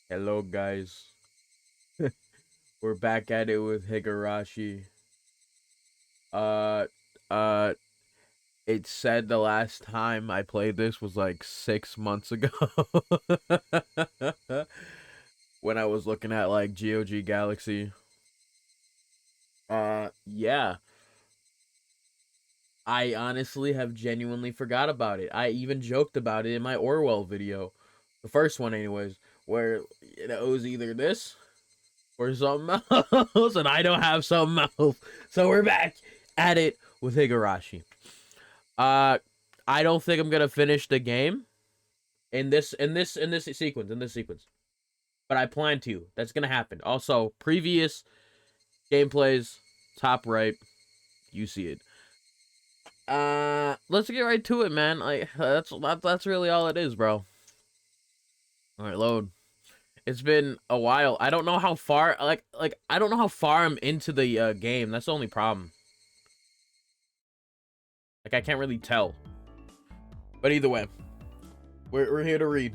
Hello, guys. We're back at it with Higurashi. Uh, uh, it said the last time I played this was like 6 months ago. When I was looking at like GOG Galaxy. Yeah. I honestly have genuinely forgot about it. I even joked about it in my Orwell video. The first one, anyways, where it was either this or something else, and I don't have something else. So we're back at it with Higurashi. Uh, I don't think I'm gonna finish the game in this sequence. But I plan to. That's gonna happen. Also, previous gameplays, top right, you see it. Let's get right to it, man. Like that's really all it is, bro. All right, load. It's been a while. I don't know how far like I don't know how far I'm into the game. That's the only problem. Like I can't really tell. But either way, we're here to read.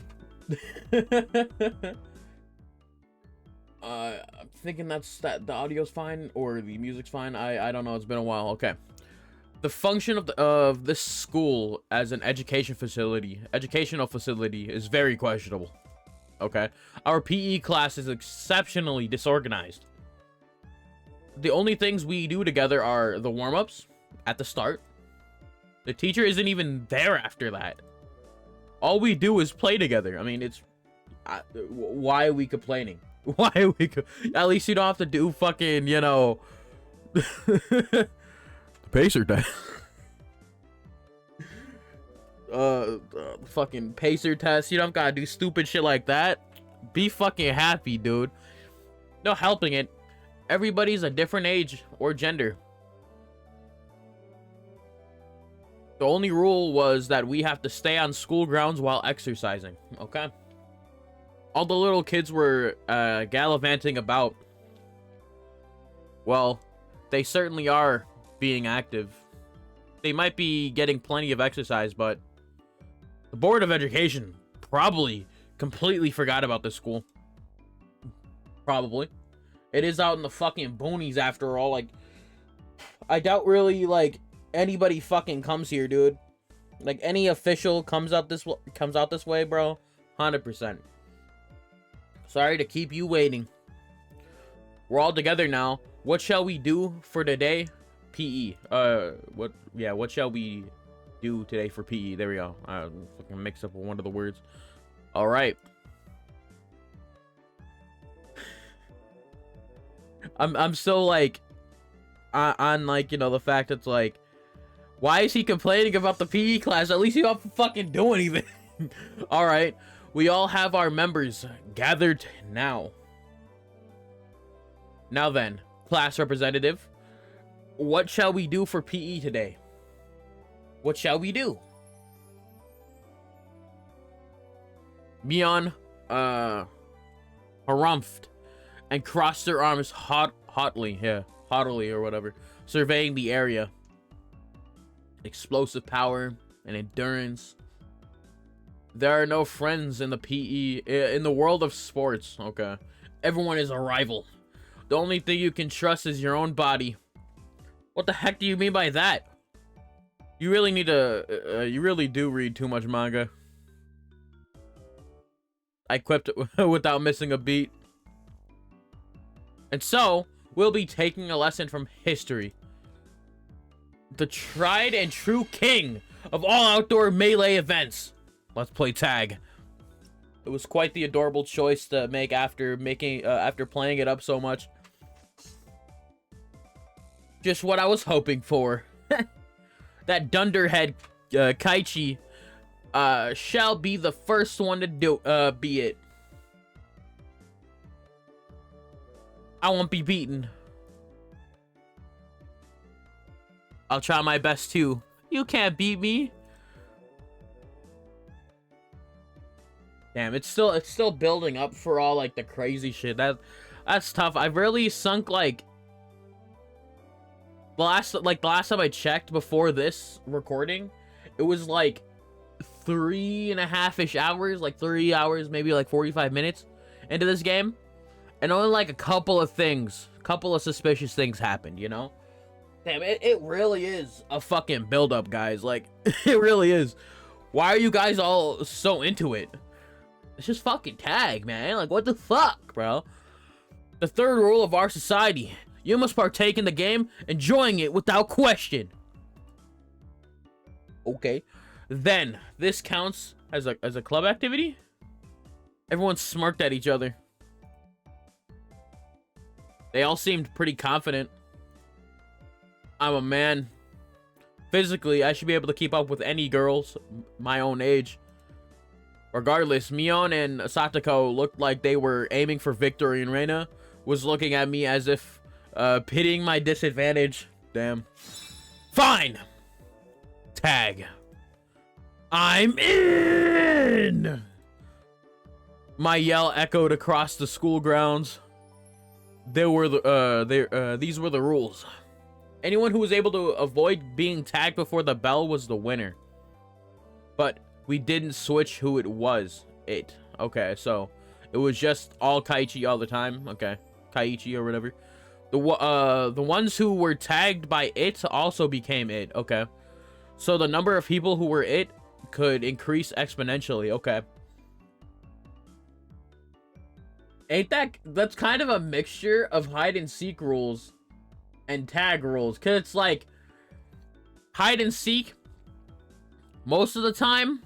I'm thinking that the audio's fine or the music's fine. I don't know. It's been a while. Okay. The function of this school as an educational facility is very questionable. Okay. Our PE class is exceptionally disorganized. The only things we do together are the warm-ups at the start. The teacher isn't even there after that. All we do is play together. I mean, it's why are we complaining? Why are we? At least you don't have to do fucking, the pacer test. Fucking pacer test. You don't gotta do stupid shit like that. Be fucking happy, dude. No helping it. Everybody's a different age or gender. The only rule was that we have to stay on school grounds while exercising. Okay. All the little kids were gallivanting about. Well, they certainly are being active. They might be getting plenty of exercise, but the Board of Education probably completely forgot about this school. Probably. It is out in the fucking boonies after all. Like, I doubt really, like, anybody fucking comes here, dude. Like, any official comes out this way, bro. 100%. Sorry to keep you waiting. We're all together now. What shall we do for today? PE. What shall we do today for PE? There we go. I fucking mixed up one of the words. All right. I'm so like on like, the fact that's like, why is he complaining about the PE class? At least you don't fucking do anything. All right. We all have our members gathered now. Now then, class representative, what shall we do for PE today? What shall we do? Mion, harumphed and crossed their arms haughtily or whatever, surveying the area. Explosive power and endurance. There are no friends in the PE, in the world of sports, okay? Everyone is a rival. The only thing you can trust is your own body. What the heck do you mean by that? You really need to, you really do read too much manga. I quipped without missing a beat. And so, we'll be taking a lesson from history. The tried and true king of all outdoor melee events. Let's play tag. It was quite the adorable choice to make after playing it up so much. Just what I was hoping for. That dunderhead Kaichi shall be the first one to be it. I won't be beaten. I'll try my best too. You can't beat me. Damn, it's still building up for all like the crazy shit. That's tough. I've really sunk like the last time I checked before this recording, it was like 3.5-ish hours, like 3 hours, maybe like 45 minutes. into this game, and only like a couple of suspicious things happened, you know? Damn, it really is a fucking build-up, guys. Like, it really is. Why are you guys all so into it? It's just fucking tag, man. Like, what the fuck, bro? The third rule of our society. You must partake in the game, enjoying it without question. Okay. Then, this counts as a club activity? Everyone smirked at each other. They all seemed pretty confident. I'm a man. Physically, I should be able to keep up with any girls my own age. Regardless, Mion and Satoko looked like they were aiming for victory, and Reina was looking at me as if pitying my disadvantage. Damn. Fine! Tag. I'm in! My yell echoed across the school grounds. These were the rules. Anyone who was able to avoid being tagged before the bell was the winner. But we didn't switch who it was. Okay, so it was just all Kaiichi all the time. Okay, Kaiichi or whatever. The ones who were tagged by it also became it. Okay, so the number of people who were it could increase exponentially. Okay. That's kind of a mixture of hide and seek rules and tag rules, because it's like hide and seek most of the time,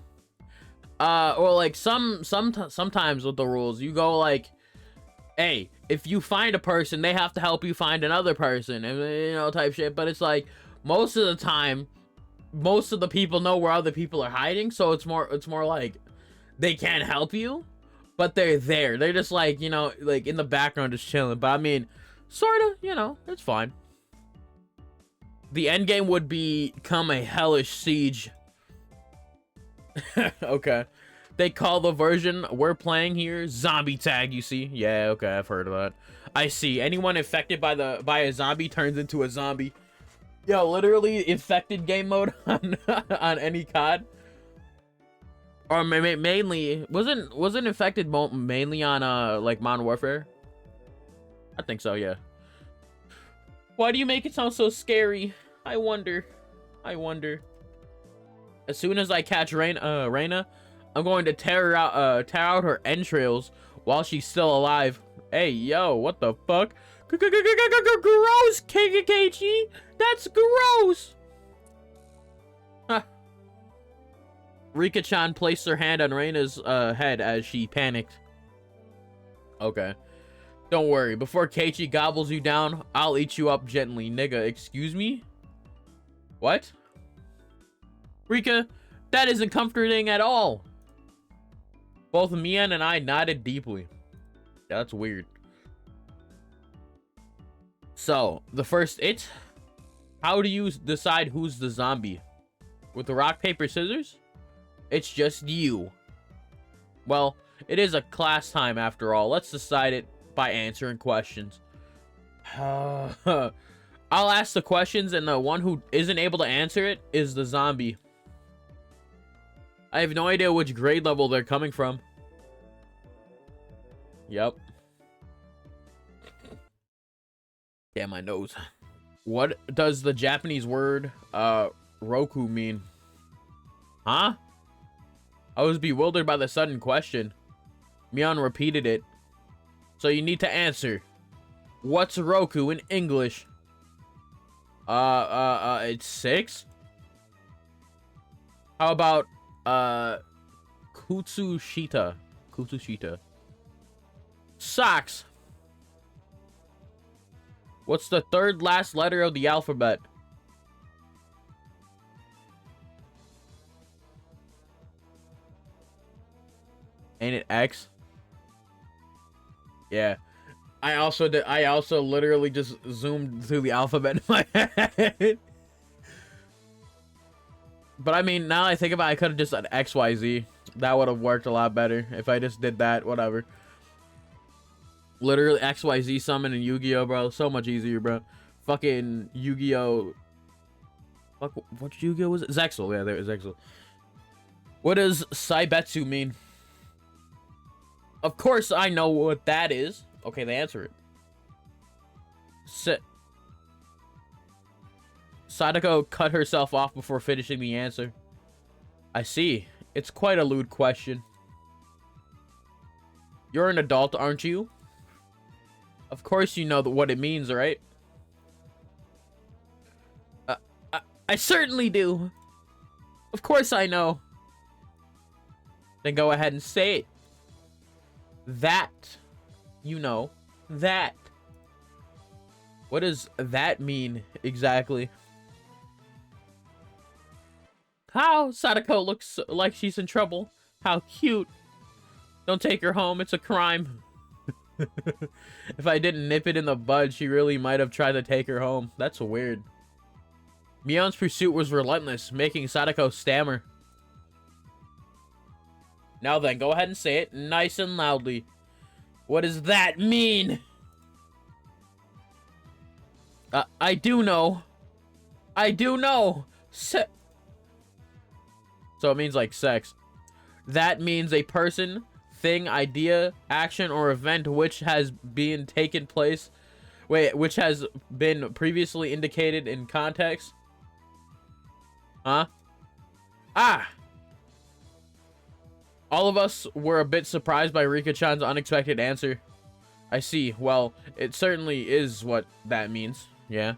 or like sometimes with the rules you go like, hey, if you find a person, they have to help you find another person, and you know, type shit. But it's like most of the time, most of the people know where other people are hiding, so it's more like they can't help you, but they're there. They're just like, you know, like in the background just chilling. But I mean, sort of, you know, it's fine. The end game would become a hellish siege. Okay. They call the version we're playing here zombie tag, you see? Yeah, okay, I've heard of that. I see. Anyone infected by a zombie turns into a zombie. Yo, literally infected game mode on on any COD. Or mainly wasn't infected mainly on like Modern Warfare? I think so, yeah. Why do you make it sound so scary? I wonder. As soon as I catch Reina, I'm going to tear out her entrails while she's still alive. Hey, yo, what the fuck? Gross, Keiichi! That's gross! Huh. Rika-chan placed her hand on Reina's head as she panicked. Okay. Don't worry, before Keiichi gobbles you down, I'll eat you up gently, nigga. Excuse me? What? Rika, that isn't comforting at all. Both Mian and I nodded deeply. Yeah, that's weird. So, the first it? How do you decide who's the zombie? With the rock, paper, scissors? It's just you. Well, it is a class time after all. Let's decide it by answering questions. I'll ask the questions, and the one who isn't able to answer it is the zombie. I have no idea which grade level they're coming from. Yep. Damn, my nose. What does the Japanese word roku mean? Huh? I was bewildered by the sudden question. Mion repeated it. So you need to answer. What's roku in English? It's 6? How about Kutsushita? Kutsushita. Socks. What's the third last letter of the alphabet? Ain't it X? Yeah. I also literally just zoomed through the alphabet in my head. But I mean, now I think about it, I could have just said XYZ. That would have worked a lot better if I just did that, whatever. Literally XYZ summon in Yu-Gi-Oh, bro. So much easier, bro. Fucking Yu-Gi-Oh. Fuck, what Yu-Gi-Oh was it? Zexal. Yeah, there is Zexal. What does Saibetsu mean? Of course I know what that is. Okay, they answer it. Sadako cut herself off before finishing the answer. I see. It's quite a lewd question. You're an adult, aren't you? Of course you know what it means, right? I certainly do. Of course I know. Then go ahead and say it. That. You know. That. What does that mean exactly? How? Sadako looks like she's in trouble. How cute. Don't take her home. It's a crime. If I didn't nip it in the bud, she really might have tried to take her home. That's weird. Mion's pursuit was relentless, making Sadako stammer. Now then, go ahead and say it nice and loudly. What does that mean? I do know. I do know. So it means like sex. That means a person, thing, idea, action, or event which has been taken place. Wait, which has been previously indicated in context. Huh? Ah! All of us were a bit surprised by Rika-chan's unexpected answer. I see. Well, it certainly is what that means. Yeah.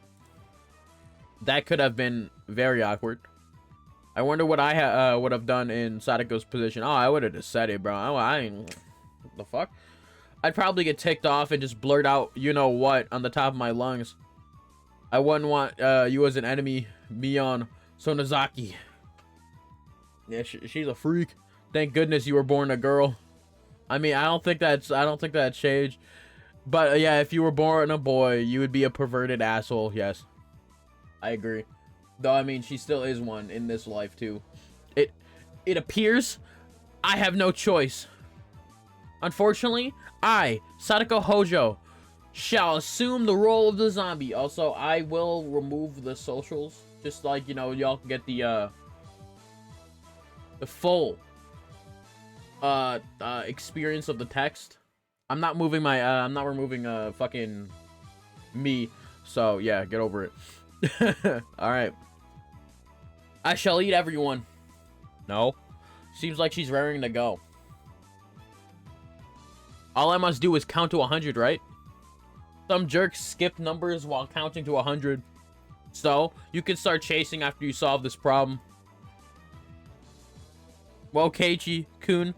That could have been very awkward. I wonder what I would have done in Sadako's position. Oh, I would have just said it, bro. What the fuck? I'd probably get ticked off and just blurt out, you know what, on the top of my lungs. I wouldn't want you as an enemy, Mion Sonozaki. Yeah, she's a freak. Thank goodness you were born a girl. I mean, I don't think that's changed. But yeah, if you were born a boy, you would be a perverted asshole. Yes, I agree. Though I mean, she still is one in this life too. It appears I have no choice. Unfortunately, I, Sadako Hojo, shall assume the role of the zombie. Also, I will remove the socials, just like, you know, y'all can get the full experience of the text. I'm not moving my I'm not removing fucking me. So yeah, get over it. All right. I shall eat everyone. No. Seems like she's raring to go. All I must do is count to 100, right? Some jerks skip numbers while counting to 100. So, you can start chasing after you solve this problem. Well, Keiichi-kun,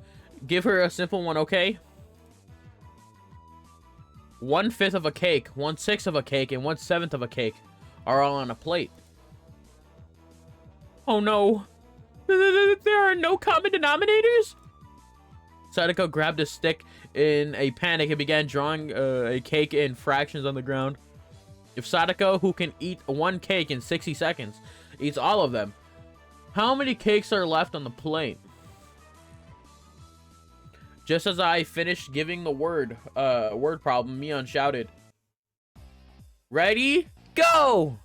give her a simple one, okay? 1/5 of a cake, 1/6 of a cake, and 1/7 of a cake are all on a plate. Oh no. There are no common denominators? Sadako grabbed a stick in a panic and began drawing a cake in fractions on the ground. If Sadako, who can eat one cake in 60 seconds, eats all of them, how many cakes are left on the plate? Just as I finished giving the word problem, Mion shouted, "Ready? Go!"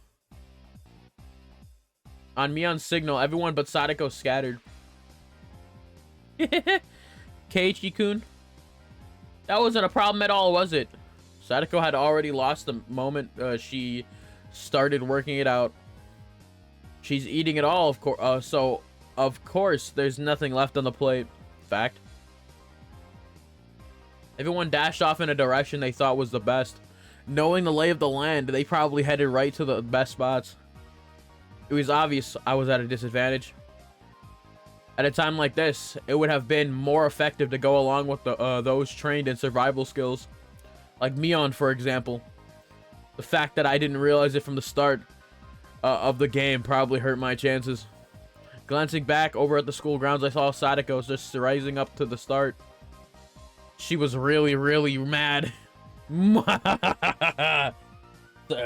On Mion's signal, everyone but Sadako scattered. Keiichi-kun, that wasn't a problem at all, was it? Sadako had already lost the moment she started working it out. She's eating it all, of course. So, of course, there's nothing left on the plate. Fact. Everyone dashed off in a direction they thought was the best. Knowing the lay of the land, they probably headed right to the best spots. It was obvious I was at a disadvantage. At a time like this, it would have been more effective to go along with those trained in survival skills. Like Mion, for example. The fact that I didn't realize it from the start of the game probably hurt my chances. Glancing back over at the school grounds, I saw Sadako just rising up to the start. She was really, really mad.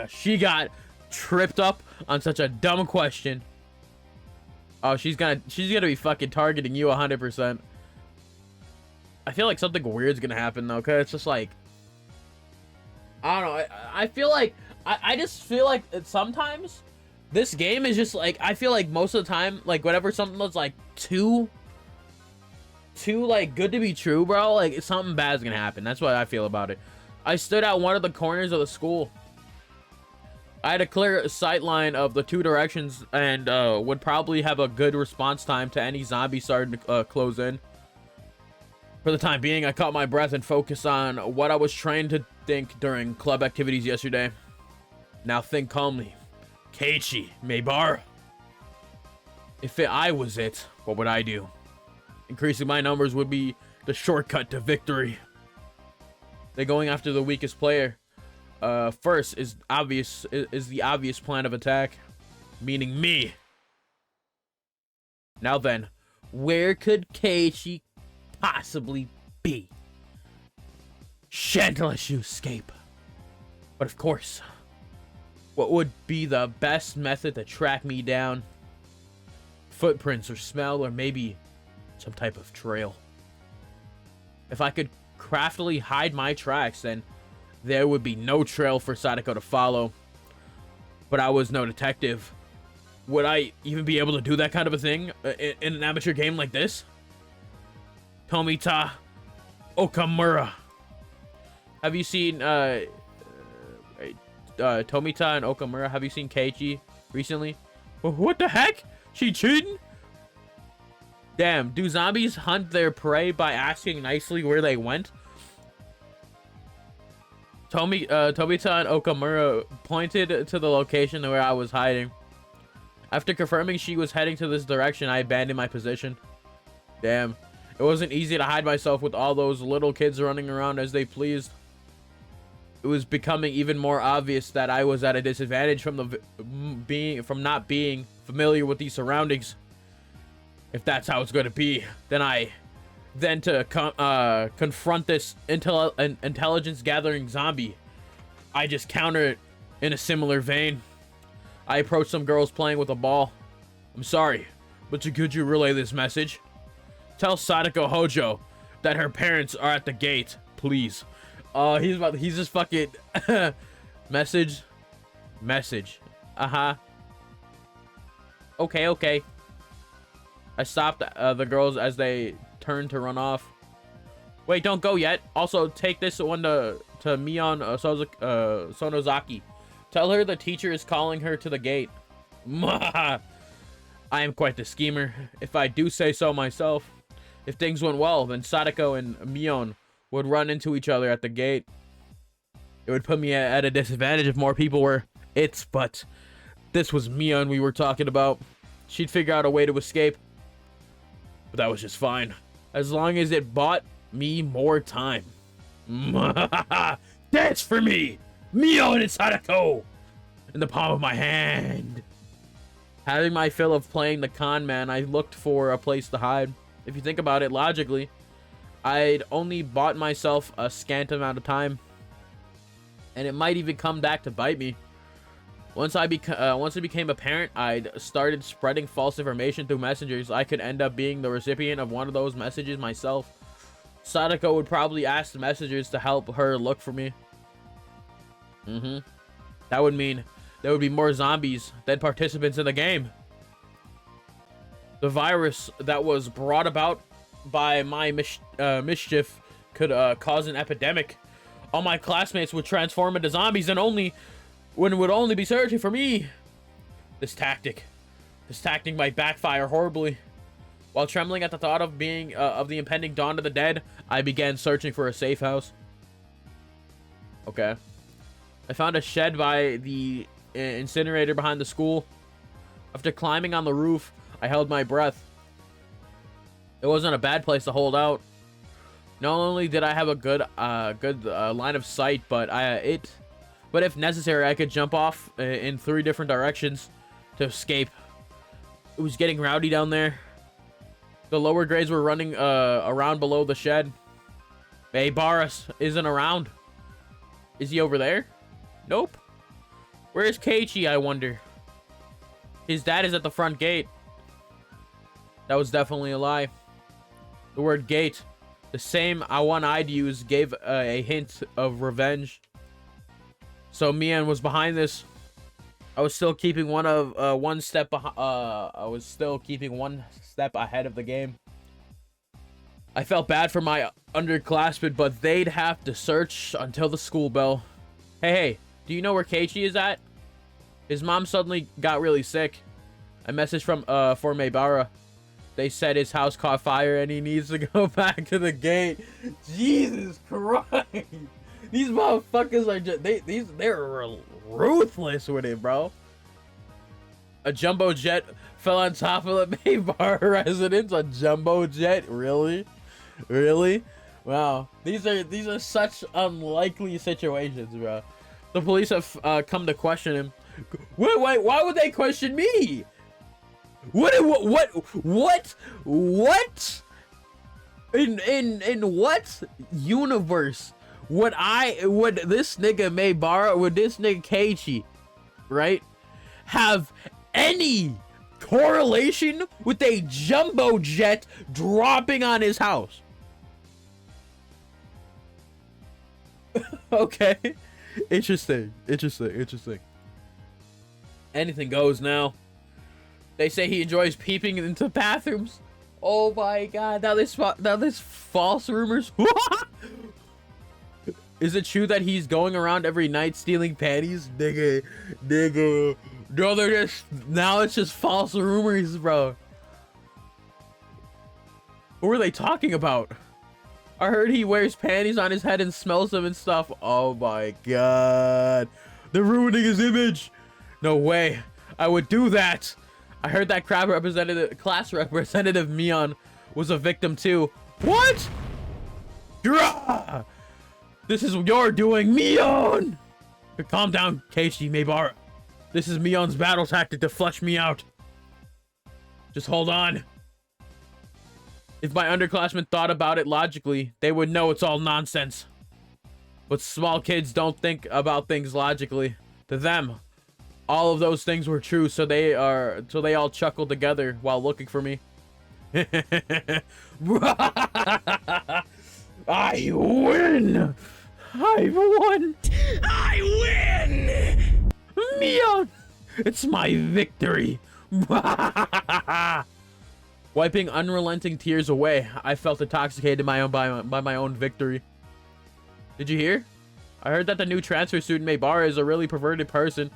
She got tripped up on such a dumb question. Oh, she's gonna be fucking targeting you 100%. I feel like something weird's gonna happen though, cause it's just like, I don't know. I feel like I just feel like sometimes this game is just like, I feel like most of the time, like whenever something was like too too, like, good to be true, bro, like, something bad's gonna happen. That's what I feel about it. I stood at one of the corners of the school. I had a clear sight line of the two directions and would probably have a good response time to any zombie starting to close in. For the time being, I caught my breath and focused on what I was trained to think during club activities yesterday. Now think calmly. Keiichi, Maebara. If I was it, what would I do? Increasing my numbers would be the shortcut to victory. They're going after the weakest player. First is the obvious plan of attack, meaning me. Now then, where could Keiichi possibly be? Shan't let you escape. But of course, what would be the best method to track me down? Footprints or smell, or maybe some type of trail. If I could craftily hide my tracks, then there would be no trail for Sadako to follow. But I was no detective. Would I even be able to do that kind of a thing in an amateur game like this? Tomita Okamura. Have you seen Tomita and Okamura? Have you seen Keiichi recently? What the heck? She cheating? Damn, do zombies hunt their prey by asking nicely where they went? Tomita and Okamura pointed to the location where I was hiding. After confirming she was heading to this direction, I abandoned my position. Damn, it wasn't easy to hide myself with all those little kids running around as they pleased. It was becoming even more obvious that I was at a disadvantage from not being familiar with these surroundings. If that's how it's going to be, then to confront this intelligence gathering zombie, I just counter it in a similar vein. I approached some girls playing with a ball. I'm sorry, but could you relay this message? Tell Sadako Hojo that her parents are at the gate, please. He's just fucking message. Okay. I stopped the girls as they turned to run off. Wait, don't go yet. Also, take this one to Mion Sonozaki. Tell her the teacher is calling her to the gate. I am quite the schemer, if I do say so myself. If things went well, then Sadako and Mion would run into each other at the gate. It would put me at a disadvantage if more people were but this was Mion we were talking about. She'd figure out a way to escape. But that was just fine, as long as it bought me more time. Dance for me! Mion and Sadako! In the palm of my hand. Having my fill of playing the con man, I looked for a place to hide. If you think about it logically, I'd only bought myself a scant amount of time. And it might even come back to bite me. Once it became apparent I'd started spreading false information through messengers, I could end up being the recipient of one of those messages myself. Sadako would probably ask the messengers to help her look for me. That would mean there would be more zombies than participants in the game. The virus that was brought about by my mischief could cause an epidemic. All my classmates would transform into zombies and would only be searching for me. This tactic might backfire horribly. While trembling at the thought of the impending dawn of the dead, I began searching for a safe house. Okay. I found a shed by the incinerator behind the school. After climbing on the roof, I held my breath. It wasn't a bad place to hold out. Not only did I have a good line of sight, but if necessary, I could jump off in 3 different directions to escape. It was getting rowdy down there. The lower grades were running around below the shed. Hey, Boris isn't around. Is he over there? Nope. Where's Keiichi, I wonder? His dad is at the front gate. That was definitely a lie. The word gate, the same one I'd use, gave a hint of revenge. So Mian was behind this. I was still keeping one step ahead of the game. I felt bad for my underclassmen, but they'd have to search until the school bell. Hey, do you know where Keiichi is at? His mom suddenly got really sick. A message from for Maebara. They said his house caught fire and he needs to go back to the gate. Jesus Christ. These motherfuckers are just they're ruthless with it, bro. A jumbo jet fell on top of the Maebara residence. A jumbo jet? Really? Really? Wow. These are such unlikely situations, bro. The police have come to question him. Wait, why would they question me? What in what universe would this nigga Maebara, would this nigga Keiichi, right, have any correlation with a jumbo jet dropping on his house? Okay. Interesting. Anything goes now. They say he enjoys peeping into bathrooms. Oh my god, now this false rumors. Is it true that he's going around every night stealing panties? Nigga. No, now it's just false rumors, bro. What were they talking about? I heard he wears panties on his head and smells them and stuff. Oh my god. They're ruining his image. No way. I would do that. I heard that class representative Mion was a victim too. What? Grah! This is your doing, Mion! Calm down, Keiichi Maebara. This is Mion's battle tactic to flush me out. Just hold on. If my underclassmen thought about it logically, they would know it's all nonsense. But small kids don't think about things logically. To them, all of those things were true, so they all chuckled together while looking for me. I win! I won! I win! Mion! It's my victory! Wiping unrelenting tears away, I felt intoxicated by my own victory. Did you hear? I heard that the new transfer student Maebara is a really perverted person.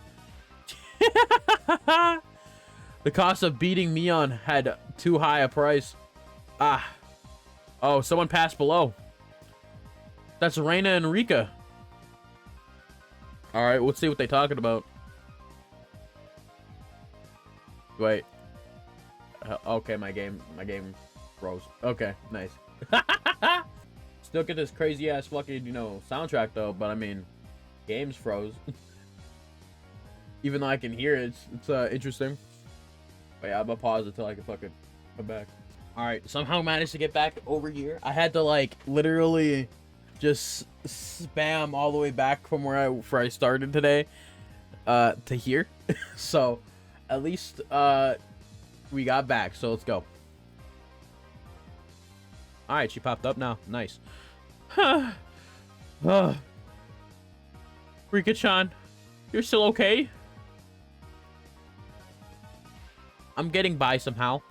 The cost of beating Mion had too high a price. Oh, someone passed below. That's Reina and Rika. All right, let's see what they're talking about. Wait. Okay, my game froze. Okay, nice. Still get this crazy ass fucking, soundtrack though, but I mean, game's froze. Even though I can hear it, it's interesting. But yeah, I'm gonna pause until I can fucking come back. All right, somehow managed to get back over here. I had to like literally just spam all the way back from where I started today to here. So at least we got back, so let's go. All right, she popped up now. Nice. Rika-chan, you're still okay? I'm getting by somehow.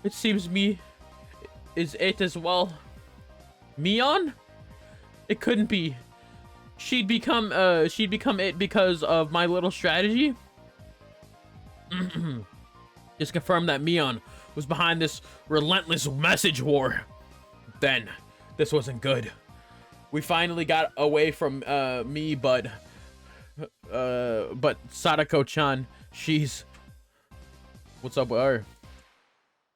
It seems me is it as well. Mion? It couldn't be. She'd become it because of my little strategy. Just confirm that Mion was behind this relentless message war. Then this wasn't good. We finally got away from me, but Sadako-chan, she's... What's up with her?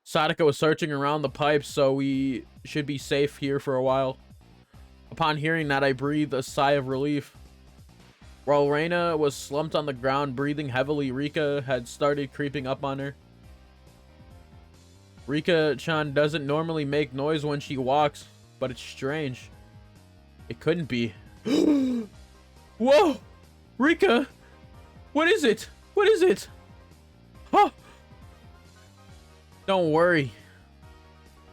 Sadako was searching around the pipes, so we should be safe here for a while. Upon hearing that, I breathed a sigh of relief. While Reina was slumped on the ground, breathing heavily, Rika had started creeping up on her. Rika-chan doesn't normally make noise when she walks, but it's strange. It couldn't be. Whoa! Rika! What is it? What is it? Huh! Don't worry.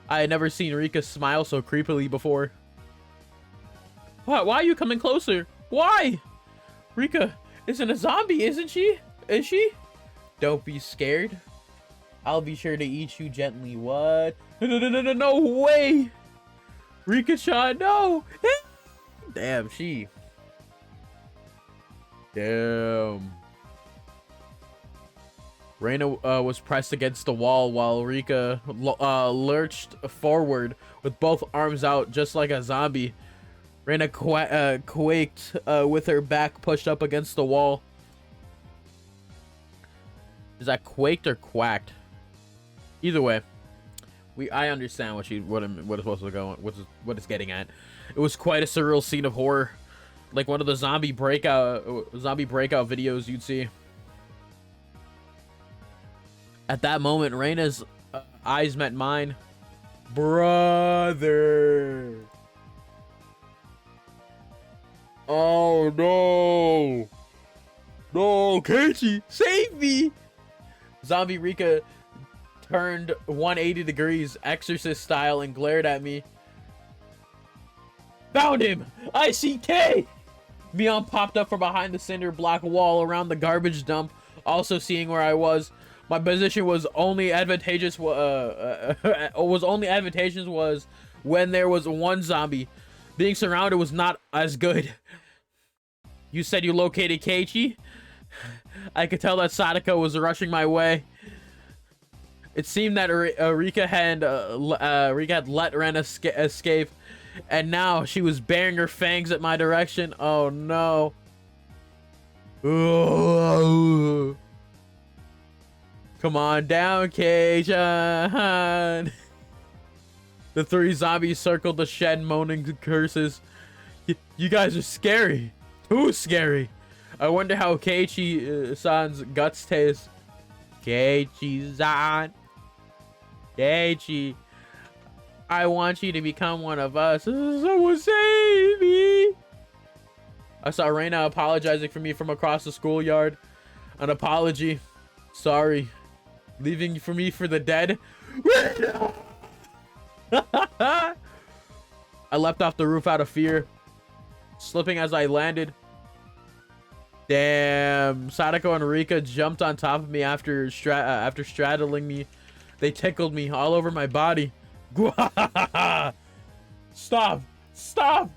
I had never seen Rika smile so creepily before. Why are you coming closer? Why? Rika isn't a zombie, isn't she? Is she? Don't be scared. I'll be sure to eat you gently. What? No way! Rika-chan, no! Damn, she. Damn. Reina was pressed against the wall while Rika lurched forward with both arms out just like a zombie. Reina quaked with her back pushed up against the wall. Is that quaked or quacked? Either way, I understand what it's supposed to go, what it's getting at. It was quite a surreal scene of horror, like one of the zombie breakout videos you'd see. At that moment, Reina's eyes met mine. Brother. Oh no. No, Keiichi, save me. Zombie Rika turned 180 degrees, exorcist style, and glared at me. Found him! ICK! Mion popped up from behind the cinder block wall around the garbage dump, also seeing where I was. My position was only advantageous was when there was one zombie. Being surrounded was not as good. You said you located Keiichi? I could tell that Sadako was rushing my way. It seemed that Rika had let Ren escape, and now she was baring her fangs at my direction. Oh no. Ooh. Come on down, Kei-chan. The three zombies circled the shed, moaning curses. You guys are scary. Too scary. I wonder how Keiichi-san's guts taste. Keiichi-san. Keiichi. I want you to become one of us. Someone save me. I saw Reina apologizing for me from across the schoolyard. An apology. Sorry. Leaving for me for the dead. I leapt off the roof out of fear, slipping as I landed. Damn. Sadako and Rika jumped on top of me after straddling me. They tickled me all over my body. Stop. Stop.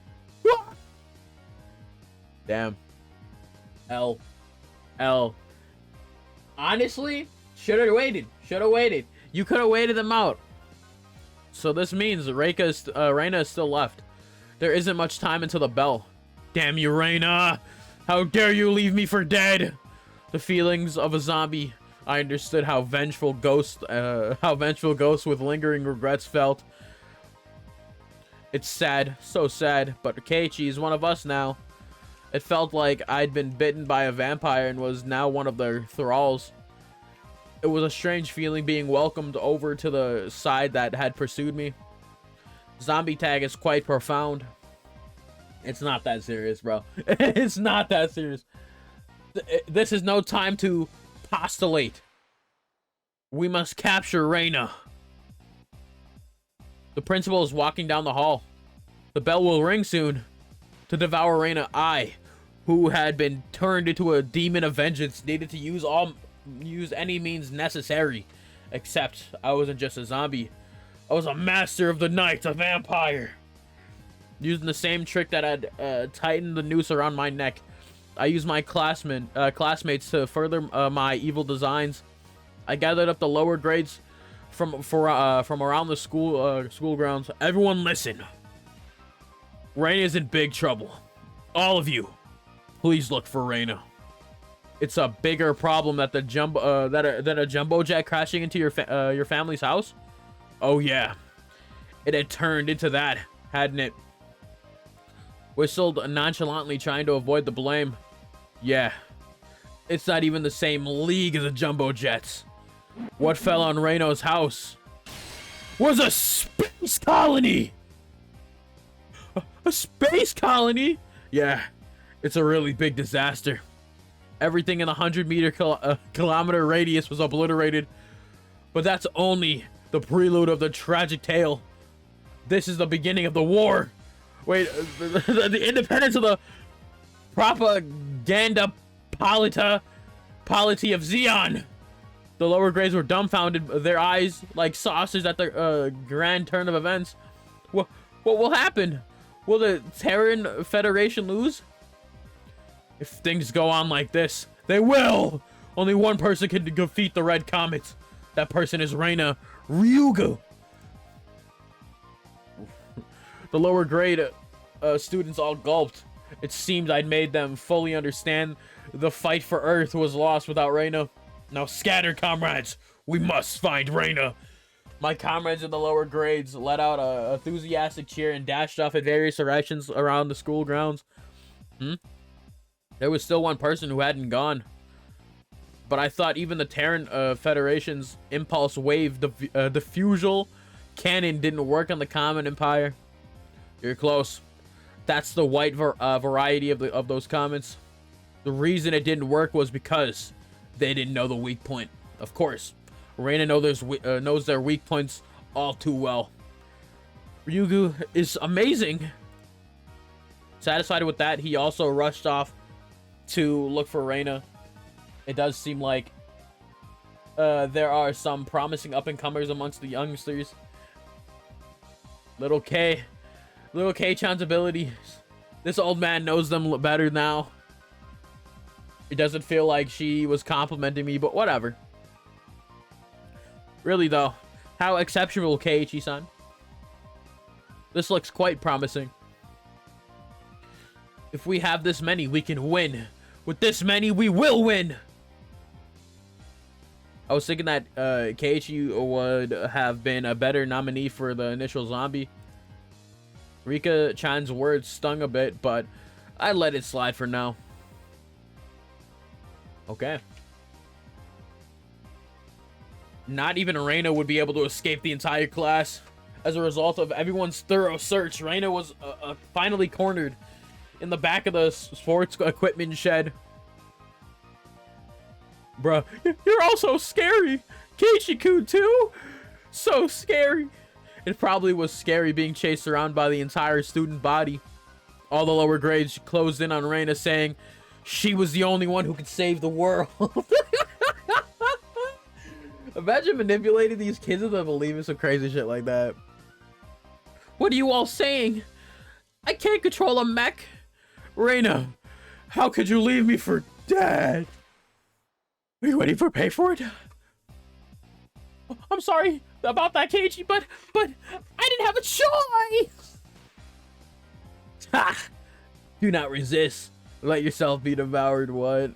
Damn. L. Honestly, should have waited. You could have waited them out. So this means Reina is still left. There isn't much time until the bell. Damn you, Reina! How dare you leave me for dead? The feelings of a zombie. I understood how vengeful ghosts with lingering regrets felt. It's sad, so sad, but Keiichi is one of us now. It felt like I'd been bitten by a vampire and was now one of their thralls. It was a strange feeling being welcomed over to the side that had pursued me. Zombie tag is quite profound. It's not that serious, bro. It's not that serious. This is no time to postulate. We must capture Reina. The principal is walking down the hall. The bell will ring soon. To devour Reina, I, who had been turned into a demon of vengeance, needed to use any means necessary. Except I wasn't just a zombie. I was a master of the night, a vampire. Using the same trick that had tightened the noose around my neck, I used my classmates to further my evil designs. I gathered up the lower grades from around the school grounds. Everyone listen. Reina is in big trouble. All of you, please look for Reina. It's a bigger problem that than a jumbo jet crashing into your family's house. Oh yeah, it had turned into that, hadn't it? Whistled nonchalantly, trying to avoid the blame. Yeah, it's not even the same league as the jumbo jets. What fell on Reino's house was a space colony. A space colony? Yeah, it's a really big disaster. Everything in a 100-meter kilometer radius was obliterated. But that's only the prelude of the tragic tale. This is the beginning of the war. Wait, the independence of the propaganda polity of Zeon. The lower grades were dumbfounded, their eyes like saucers at the grand turn of events. What will happen? Will the Terran Federation lose? If things go on like this, they will! Only one person can defeat the Red Comets. That person is Reina Ryugu. The lower grade students all gulped. It seemed I'd made them fully understand the fight for Earth was lost without Reina. Now scatter, comrades. We must find Reina. My comrades in the lower grades let out a enthusiastic cheer and dashed off in various directions around the school grounds. There was still one person who hadn't gone. But I thought even the Terran Federation's impulse wave diffusal cannon didn't work on the Common Empire. You're close. That's the white variety of those comments. The reason it didn't work was because they didn't know the weak point. Of course, Reina knows their weak points all too well. Ryugu is amazing. Satisfied with that, he also rushed off to look for Reina. It does seem like there are some promising up-and-comers amongst the youngsters. Little K-chan's abilities. This old man knows them better now. It doesn't feel like she was complimenting me, but whatever. Really though, how exceptional, Keiichi-san. This looks quite promising. If we have this many, we can win. With this many, we will win! I was thinking that Keiichi would have been a better nominee for the initial zombie. Rika-chan's words stung a bit, but I let it slide for now. Okay. Not even Reina would be able to escape the entire class. As a result of everyone's thorough search, Reina was finally cornered in the back of the sports equipment shed. Bruh, you're all so scary. Keiichi-kun too? So scary. It probably was scary being chased around by the entire student body. All the lower grades closed in on Reina, saying she was the only one who could save the world. Imagine manipulating these kids into believing some crazy shit like that. What are you all saying? I can't control a mech. Reina, how could you leave me for dead? Are you ready for pay for it? I'm sorry about that, Keiichi, but I didn't have a choice. Ha! Do not resist. Let yourself be devoured. What?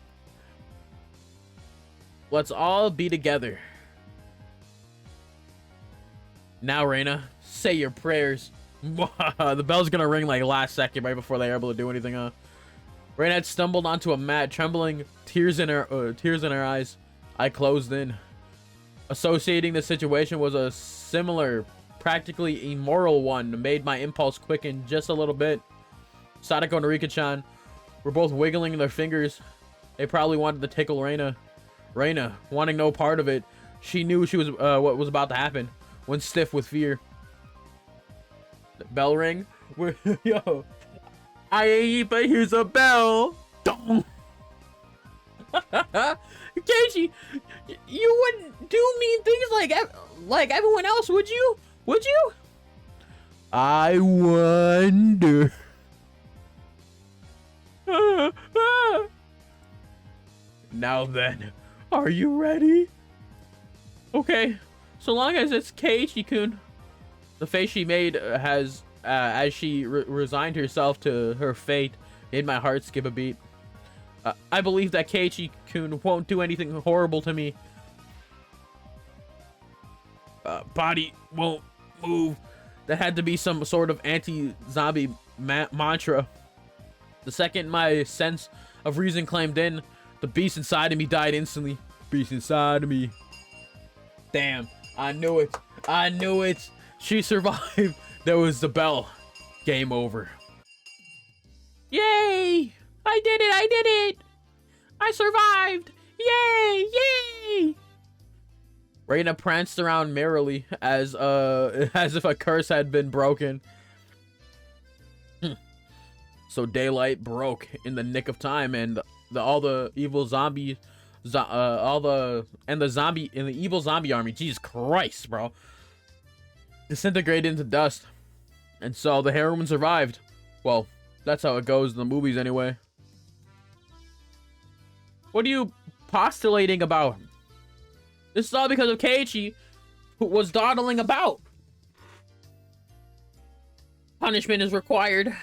Let's all be together. Now, Reina, say your prayers. The bell's gonna ring like last second, right before they're able to do anything. Reina had stumbled onto a mat, trembling, tears in her eyes. I closed in. Associating the situation was a similar, practically immoral one, made my impulse quicken just a little bit. Sadako and Rika-chan were both wiggling their fingers. They probably wanted to tickle Reina. Reina, wanting no part of it, she knew she was what was about to happen, went stiff with fear. The bell ring. Yo, but here's a bell. Dong. Keiichi, you wouldn't do mean things like everyone else, would you? Would you? I wonder. Now then, are you ready? Okay, so long as it's Keiichi-kun. The face she made has, as she resigned herself to her fate, made my heart skip a beat. I believe that Keiichi-kun won't do anything horrible to me. Body won't move. That had to be some sort of anti-zombie mantra. The second my sense of reason claimed in, the beast inside of me died instantly. Beast inside of me. Damn, I knew it. I knew it. She survived. There was the bell. Game over. Yay! I did it! I did it! I survived! Yay! Yay! Reina pranced around merrily as if a curse had been broken. So daylight broke in the nick of time, and all the evil zombies the evil zombie army, Jesus Christ, bro, disintegrated into dust. And so the heroine survived. Well, that's how it goes in the movies anyway. What are you postulating about? This is all because of Keiichi, who was dawdling about. Punishment is required.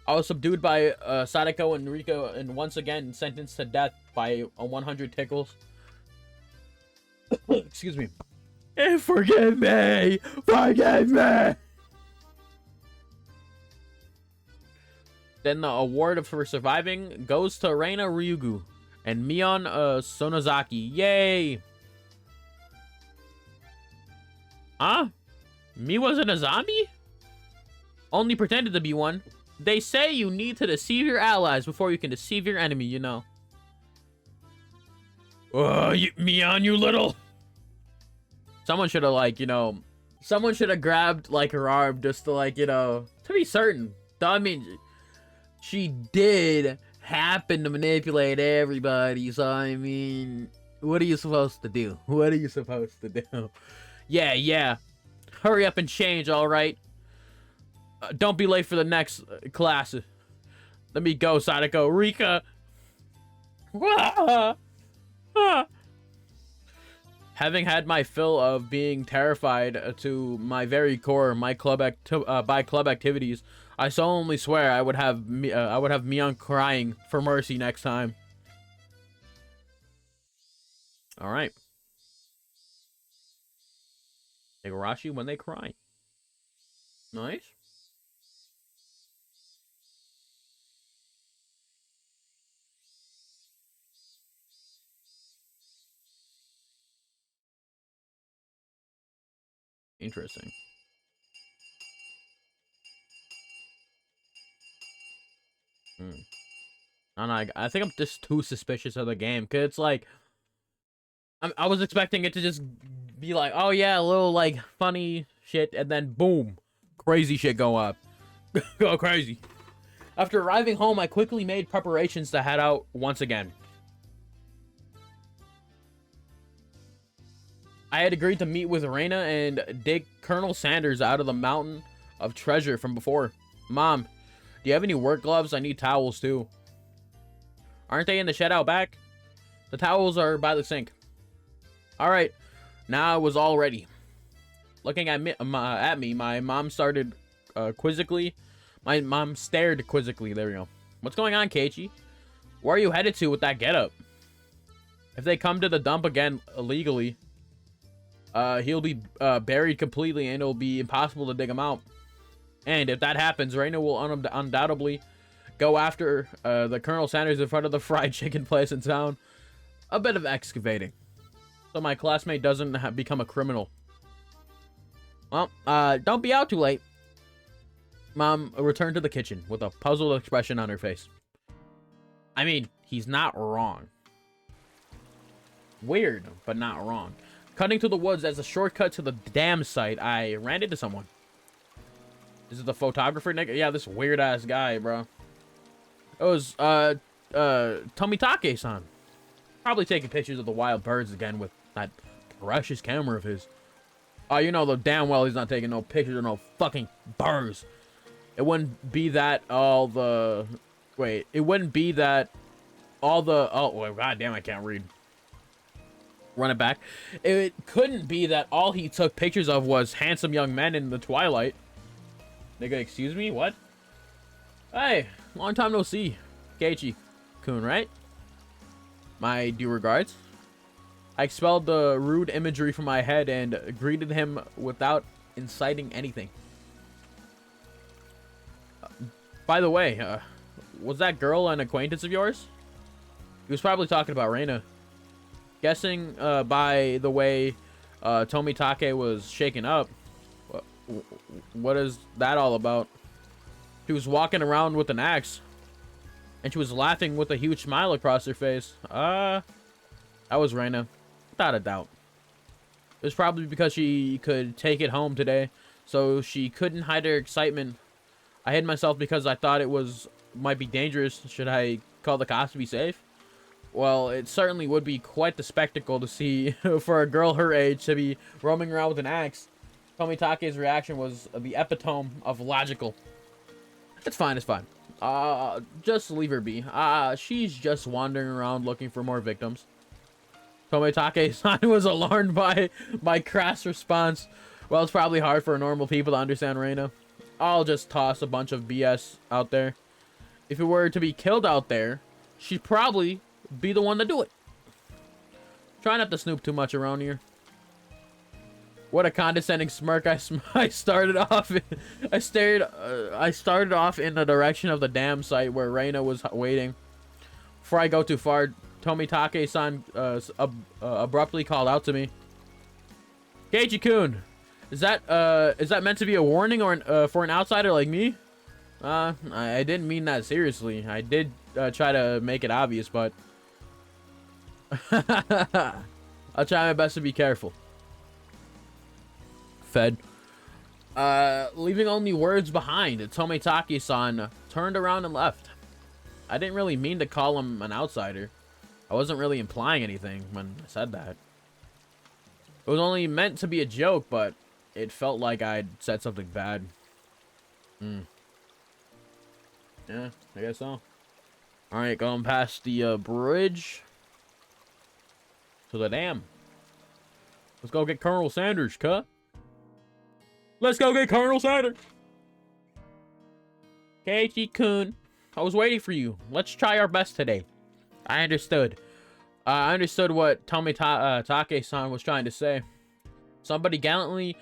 I was subdued by Sadako and Rika and once again sentenced to death by 100 tickles. Excuse me. Forgive me! Forgive me! Then the award for surviving goes to Reina Ryugu and Mion Sonozaki. Yay! Huh? Me wasn't a zombie? Only pretended to be one. They say you need to deceive your allies before you can deceive your enemy, you know. Oh, Mion, you little... Someone should have, like, you know... Someone should have grabbed, like, her arm just to, like, you know... To be certain. I mean... She did happen to manipulate everybody, so I mean, what are you supposed to do? What are you supposed to do? Yeah. Hurry up and change, all right? Don't be late for the next class. Let me go, Sadako. Rika! Having had my fill of being terrified to my very core, by club activities, I solemnly swear I would have Mion crying for mercy next time. All right. Higurashi when they cry. Nice. Interesting. I think I'm just too suspicious of the game, cause it's like I was expecting it to just be like, oh yeah, a little like funny shit, and then boom, crazy shit go up, go crazy. After arriving home, I quickly made preparations to head out once again. I had agreed to meet with Reina and dig Colonel Sanders out of the mountain of treasure from before. Mom, do you have any work gloves? I need towels too. Aren't they in the shed out back? The towels are by the sink. Alright, now I was all ready. Looking at me, my mom started quizzically. My mom stared quizzically. There we go. What's going on, Keiichi? Where are you headed to with that getup? If they come to the dump again illegally, he'll be buried completely and it'll be impossible to dig him out. And if that happens, Reina will undoubtedly go after the Colonel Sanders in front of the fried chicken place in town. A bit of excavating, so my classmate doesn't become a criminal. Well, don't be out too late. Mom returned to the kitchen with a puzzled expression on her face. I mean, he's not wrong. Weird, but not wrong. Cutting to the woods as a shortcut to the dam site, I ran into someone. Is it the photographer, nigga? Yeah, this weird-ass guy, bro. It was, Tomitake-san. Probably taking pictures of the wild birds again with that precious camera of his. Oh, you know damn well he's not taking no pictures of no fucking birds. It wouldn't be that all the... Wait, it wouldn't be that all the... Oh, well, goddamn, I can't read. Run it back. It couldn't be that all he took pictures of was handsome young men in the twilight. Nigga, excuse me? What? Hey, long time no see. Keiichi-kun, right? My due regards. I expelled the rude imagery from my head and greeted him without inciting anything. By the way, was that girl an acquaintance of yours? He was probably talking about Reina. Guessing by the way Tomitake was shaken up, what is that all about? She was walking around with an axe, and she was laughing with a huge smile across her face. That was Reina, without a doubt. It was probably because she could take it home today, so she couldn't hide her excitement. I hid myself because I thought it might be dangerous. Should I call the cops to be safe? Well, it certainly would be quite the spectacle to see for a girl her age to be roaming around with an axe. Tomitake's reaction was the epitome of logical. It's fine, it's fine. Just leave her be. She's just wandering around looking for more victims. Tomitake-san was alarmed by my crass response. Well, it's probably hard for normal people to understand Reina. I'll just toss a bunch of BS out there. If it were to be killed out there, she'd probably be the one to do it. Try not to snoop too much around here. What a condescending smirk I started off in. I started off in the direction of the dam site where Reina was waiting. Before I go too far, Tomitake-san abruptly called out to me. Keiichi-kun, is that meant to be a warning or for an outsider like me? I didn't mean that seriously. I did try to make it obvious, but I'll try my best to be careful. Fed. Leaving only words behind, Tomitake-san turned around and left. I didn't really mean to call him an outsider. I wasn't really implying anything when I said that. It was only meant to be a joke, but it felt like I'd said something bad. Yeah, I guess so. Alright, going past the bridge to the dam. Let's go get Colonel Sanders, cut. Let's go get Colonel Sanders. Keiichi-kun, I was waiting for you. Let's try our best today. I understood. I understood what Tomitake-san was trying to say. Somebody gallanting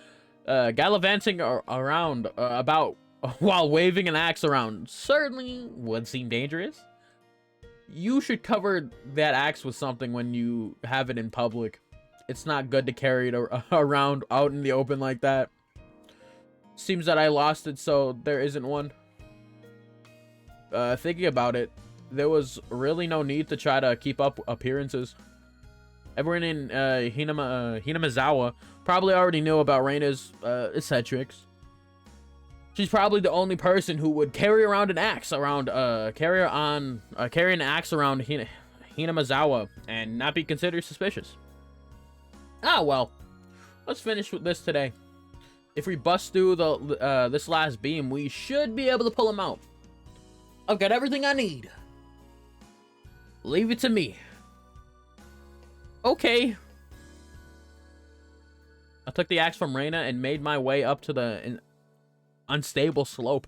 around about while waving an axe around certainly would seem dangerous. You should cover that axe with something when you have it in public. It's not good to carry it around out in the open like that. Seems that I lost it, so there isn't one. Thinking about it, there was really no need to try to keep up appearances. Everyone in Hinamizawa probably already knew about Reina's eccentrics. She's probably the only person who would carry around an axe around carry an axe around Hinamizawa and not be considered suspicious. Ah well, let's finish with this today. If we bust through the this last beam, we should be able to pull him out. I've got everything I need. Leave it to me. Okay. I took the axe from Reina and made my way up to the unstable slope.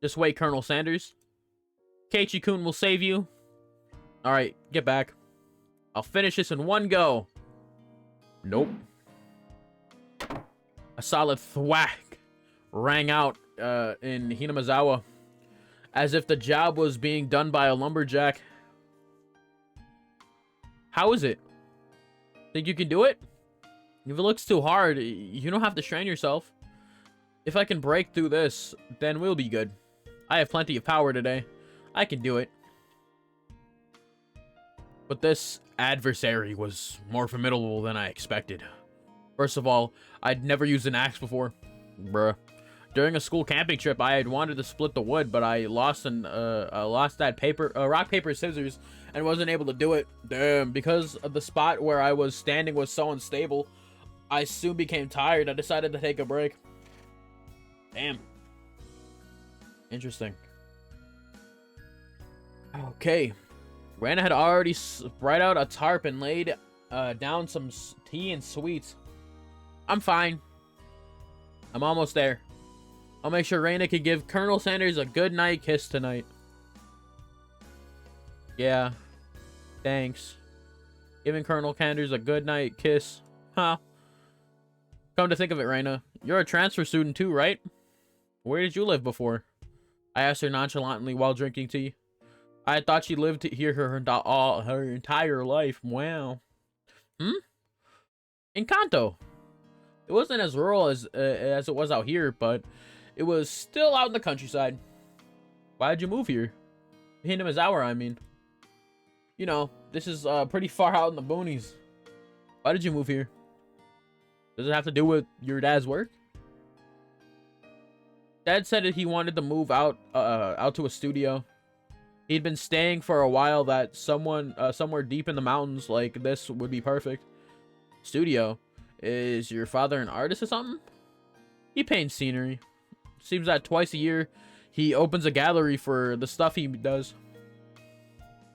Just wait, Colonel Sanders. Keiichi-kun will save you. Alright, get back. I'll finish this in one go. Nope. A solid thwack rang out in Hinamizawa, as if the job was being done by a lumberjack. How is it? Think you can do it? If it looks too hard, you don't have to strain yourself. If I can break through this, then we'll be good. I have plenty of power today. I can do it. But this adversary was more formidable than I expected. First of all, I'd never used an axe before. Bruh. During a school camping trip, I had wanted to split the wood, but I lost that rock, paper, scissors, and wasn't able to do it. Damn, because of the spot where I was standing was so unstable, I soon became tired. I decided to take a break. Damn. Interesting. Okay. Reina had already spread out a tarp and laid down some tea and sweets. I'm fine. I'm almost there. I'll make sure Reina can give Colonel Sanders a good night kiss tonight. Yeah. Thanks. Giving Colonel Sanders a good night kiss. Huh. Come to think of it, Reina, you're a transfer student too, right? Where did you live before? I asked her nonchalantly while drinking tea. I had thought she lived here her entire life. Wow. In Kanto. It wasn't as rural as it was out here, but it was still out in the countryside. Why did you move here? Hinamizawa, I mean. You know, this is pretty far out in the boonies. Why did you move here? Does it have to do with your dad's work? Dad said that he wanted to move out to a studio. He'd been staying for a while that somewhere deep in the mountains like this would be perfect. Studio. Is your father an artist or something? He paints scenery. Seems that twice a year he opens a gallery for the stuff he does.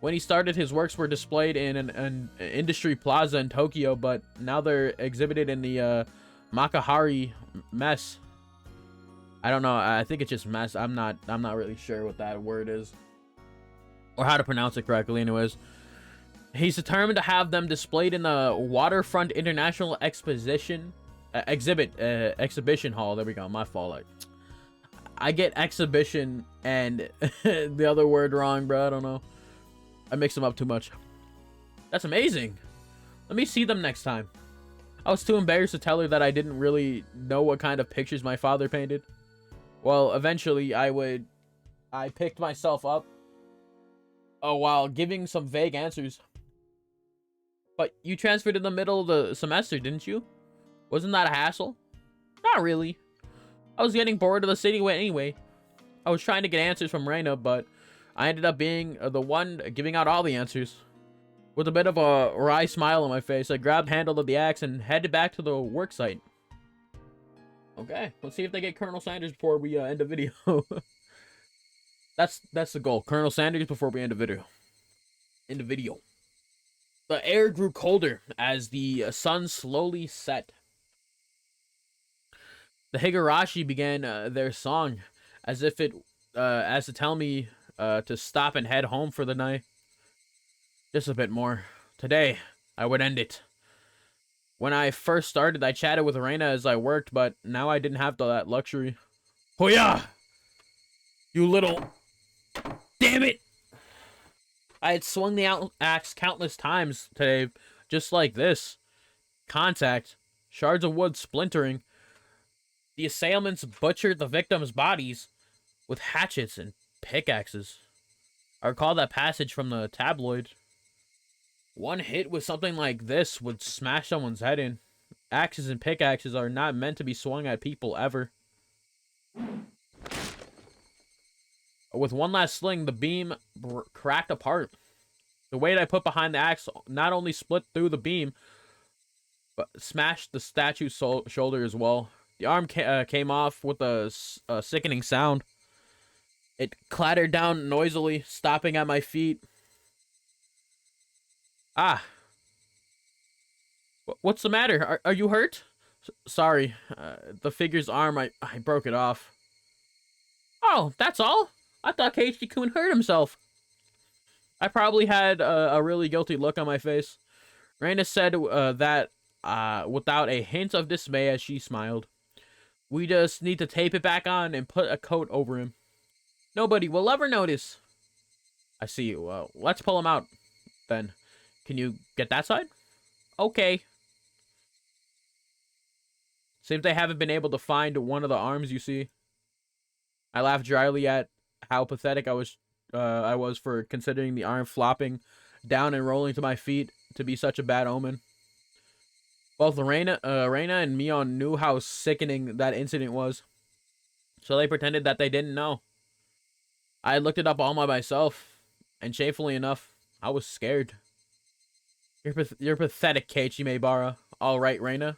When he started, his works were displayed in an industry plaza in Tokyo, but now they're exhibited in the Makahari mess. I don't know. I think it's just mess. I'm not really sure what that word is or how to pronounce it correctly. Anyways, he's determined to have them displayed in the Waterfront International Exhibition Hall. There we go. My fault. I get exhibition and the other word wrong, bro. I don't know. I mix them up too much. That's amazing. Let me see them next time. I was too embarrassed to tell her that I didn't really know what kind of pictures my father painted. Well, eventually I picked myself up while giving some vague answers. But you transferred in the middle of the semester, didn't you? Wasn't that a hassle? Not really. I was getting bored of the city anyway. I was trying to get answers from Reina, but I ended up being the one giving out all the answers. With a bit of a wry smile on my face, I grabbed the handle of the axe and headed back to the work site. Okay, let's see if they get Colonel Sanders before we end the video. That's the goal. Colonel Sanders before we end the video. The air grew colder as the sun slowly set. The Higurashi began their song as if as to tell me to stop and head home for the night. Just a bit more. Today, I would end it. When I first started, I chatted with Reina as I worked, but now I didn't have that luxury. Hoya! You little... Damn it! I had swung the axe countless times today, just like this. Contact. Shards of wood splintering. The assailants butchered the victims' bodies with hatchets and pickaxes. I recall that passage from the tabloid. One hit with something like this would smash someone's head in. Axes and pickaxes are not meant to be swung at people ever. With one last sling, the beam cracked apart. The weight I put behind the axe not only split through the beam, but smashed the statue's shoulder as well. The arm came off with a sickening sound. It clattered down noisily, stopping at my feet. Ah. What's the matter? Are you hurt? Sorry. The figure's arm, I broke it off. Oh, that's all? I thought Keiichi-kun hurt himself. I probably had a really guilty look on my face. Reina said that without a hint of dismay as she smiled. We just need to tape it back on and put a coat over him. Nobody will ever notice. I see. Well, let's pull him out, then. Can you get that side? Okay. Seems they haven't been able to find one of the arms you see. I laughed dryly at how pathetic I was for considering the arm flopping down and rolling to my feet to be such a bad omen. Both Reina and Mion knew how sickening that incident was, so they pretended that they didn't know. I looked it up all by myself, and shamefully enough, I was scared. You're pathetic, Keiichi Maebara. All right, Reina.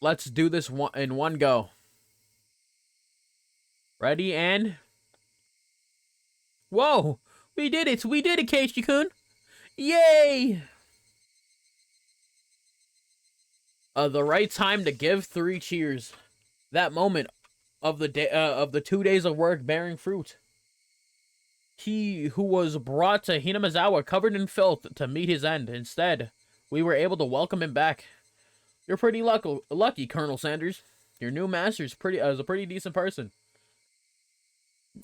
Let's do this in one go. Ready, and... Whoa! We did it! We did it, Keiichi-kun! Yay! The right time to give 3 cheers. That moment of the 2 days of work bearing fruit. He who was brought to Hinamizawa covered in filth to meet his end. Instead, we were able to welcome him back. You're pretty lucky, Colonel Sanders. Your new master's is a pretty decent person.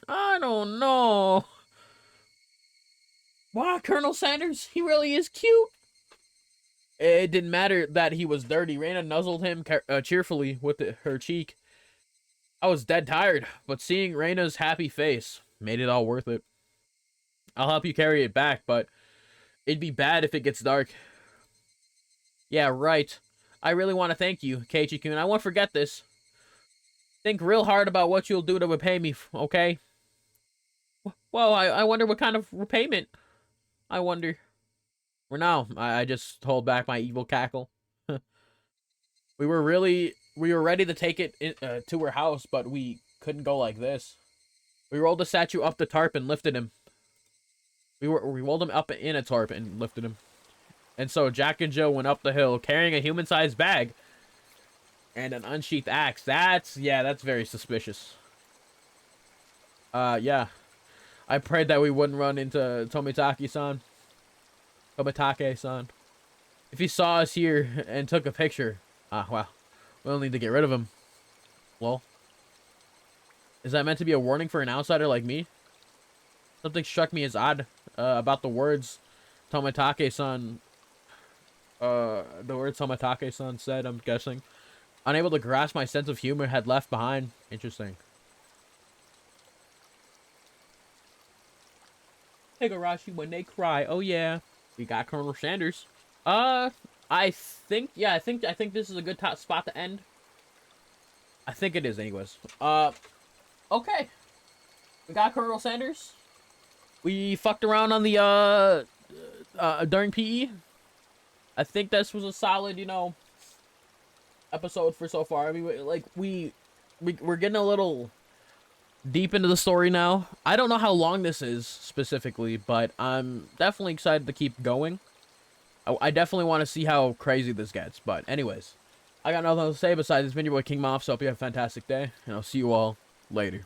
I don't know. Wow, Colonel Sanders, he really is cute. It didn't matter that he was dirty. Reina nuzzled him cheerfully with her cheek. I was dead tired, but seeing Reina's happy face made it all worth it. I'll help you carry it back, but it'd be bad if it gets dark. Yeah, right. I really want to thank you, Keiichi-kun. I won't forget this. Think real hard about what you'll do to repay me, okay? Well, I wonder what kind of repayment. I wonder. For now, I just hold back my evil cackle. We were ready to take it to her house, but we couldn't go like this. We rolled the statue up the tarp and lifted him. We rolled him up in a tarp and lifted him. And so Jack and Jill went up the hill carrying a human-sized bag and an unsheathed axe. That's very suspicious. Yeah. I prayed that we wouldn't run into Tomitake-san. Tomitake-san. If he saw us here and took a picture, well, we'll need to get rid of him. Well, is that meant to be a warning for an outsider like me? Something struck me as odd about the words Tomitake-san. The words Tomitake-san said, I'm guessing. Unable to grasp my sense of humor had left behind. Interesting. Higurashi when they cry. Oh yeah. We got Colonel Sanders. I think this is a good top spot to end. I think it is anyways. Okay. We got Colonel Sanders. We fucked around on the during PE. I think this was a solid, episode for so far. I mean, like we're getting a little deep into the story now. I don't know how long this is specifically, but I'm definitely excited to keep going. I definitely want to see how crazy this gets. But anyways, I got nothing else to say besides it's been your boy King Moff. So I hope you have a fantastic day, and I'll see you all later.